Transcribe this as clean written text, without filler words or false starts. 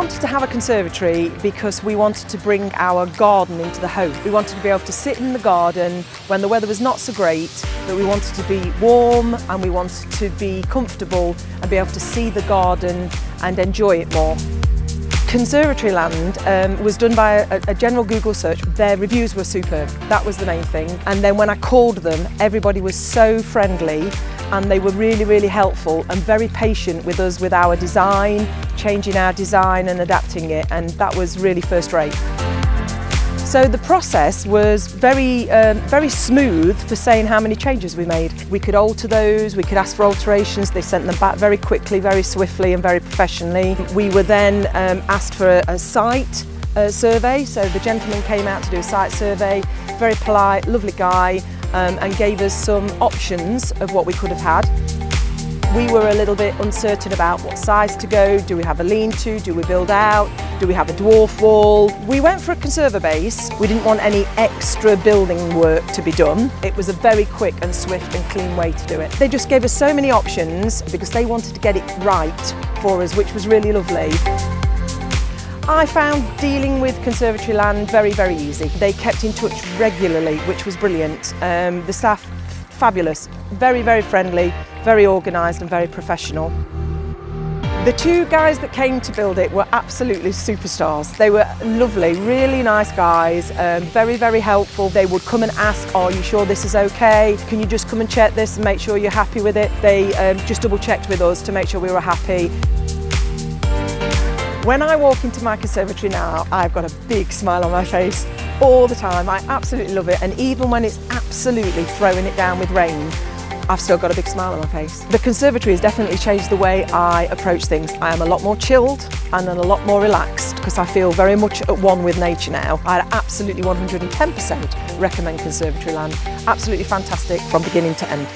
wanted to have a conservatory because we wanted to bring our garden into the home. We wanted to be able to sit in the garden when the weather was not so great, but we wanted to be warm and we wanted to be comfortable and be able to see the garden and enjoy it more. Conservatory land was done by a general Google search. Their reviews were superb, that was the main thing. And then when I called them, everybody was so friendly and they were really, really helpful and very patient with us with our design, changing our design and adapting it, and that was really first rate. So the process was very smooth for saying how many changes we made. We could alter those, we could ask for alterations, they sent them back very quickly, very swiftly and very professionally. We were then asked for a site survey, so the gentleman came out to do a site survey, very polite, lovely guy, and gave us some options of what we could have had. We were a little bit uncertain about what size to go. Do we have a lean-to? Do we build out? Do we have a dwarf wall? We went for a conserva base. We didn't want any extra building work to be done. It was a very quick and swift and clean way to do it. They just gave us so many options because they wanted to get it right for us, which was really lovely. I found dealing with conservatory land very, very easy. They kept in touch regularly, which was brilliant. The staff, fabulous, very, very friendly, very organised and very professional. The two guys that came to build it were absolutely superstars. They were lovely, really nice guys, very, very helpful. They would come and ask, are you sure this is okay? Can you just come and check this and make sure you're happy with it? They just double checked with us to make sure we were happy. When I walk into my conservatory now, I've got a big smile on my face all the time. I absolutely love it, and even when it's absolutely throwing it down with rain, I've still got a big smile on my face. The conservatory has definitely changed the way I approach things. I am a lot more chilled and a lot more relaxed because I feel very much at one with nature now. I absolutely 110% recommend conservatory land. Absolutely fantastic from beginning to end.